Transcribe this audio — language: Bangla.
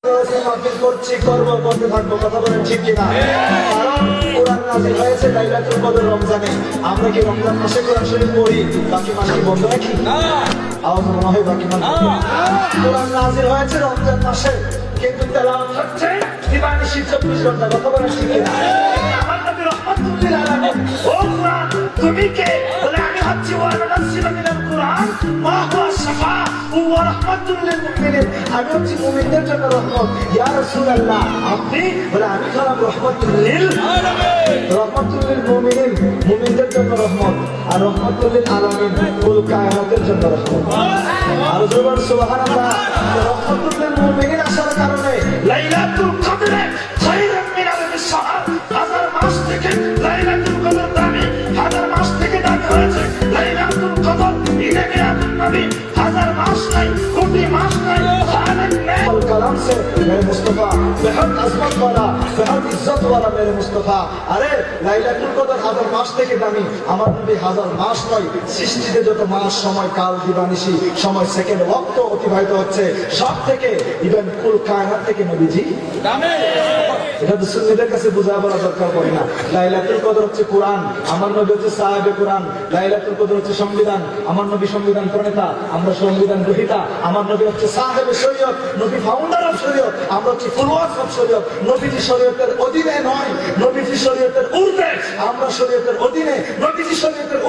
করছি করব করতে থাকবো, কথা বলেন ঠিক কিনা? কারণ কোরআন নাযিল হয়েছে লাইলাতুল কদর রমজানে। আমরা কি রমজান মাসে কোরআন শরীফ পড়ি? বাকি মাস কি বন্ধ রাখি? আওয়াজ মনে হয় বাকি মাস কোরআন নাযিল হয়েছে রমজান মাসে, কিন্তু তেলাওয়াত হচ্ছে দিবানিশি 24 ঘন্টা, কথা বলেন ঠিক কিনা? আমার নবী রাহমাতুল লিল আলামিন, ও কোরআন তুমি কে? বলে আমি হচ্ছি ওয়া নাযািলু মিনাল কোরআন মা হুয়া শিফা ওয়া রাহমাতুল লিল মুমিনিন। আমি হচ্ছি মুমিনদের জন্য রহমত। ইয়া রাসূলুল্লাহ আপনি? বলে আমি হলাম রাহমাতুল লিল আলামিন, রাহমাতুল লিল মুমিনিন, মুমিনদের জন্য রহমত, আর রাহমাতুল লিল আলামিন কুল কায়নাতের জন্য রহমত। আর জোরে সুবহানাল্লাহ। রাহমাতুল লিল মুমিনিন আসার কারণে লাইলাতুল কদরে খায়রুম মিন আলফি শাহর, হাজার মাস থেকে লাইলাতুল কদর দামি, হাজার মাস থেকে দামি হয়েছে লাইলাতুল কদর। ঈদে মিলাদুন নবী হাজার মাস নাই, কোটি মাস নাই, कलाम से मेरे मुस्तफा बेहद अजमत वाला, बेहद इज्जत वाला मेरे मुस्तफा। अरे লাইলাতুল কদর হাজার মাস থেকে দামি, আমার নবী হাজার মাস নয়, সৃষ্টিতে যত মাস সময় কাল দিবানিশি সময় সেকেন্ড ওয়াক্ত অতিবাহিত হচ্ছে সব থেকে ইভেন কুল কায়নাত থেকে নবীজি দামি। এটা তো সুন্নিদের কাছে বুঝা বলা দরকার পড়ে না। লাইলাতুল কদর হচ্ছে কোরআন, আমার নবী হচ্ছে সাহেবে কোরআন। লাইলাতুল কদর হচ্ছে সংবিধান, আমার নবী সংবিধান প্রণেতা, আমরা সংবিধান গ্রহীতা। আমার নবী হচ্ছে সাহেবে শরীয়ত, নবী ফাউন্ডার অফ শরীয়ত, আমরা হচ্ছে ফলোয়ার্স অফ শরীয়ত। নবীজি শরীয়তের অধীনে নয়, নবীজি শরীয়তের ঊর্ধ্বে, আমরা শরীয়তের অধীনে, নবীজি শরীয়তের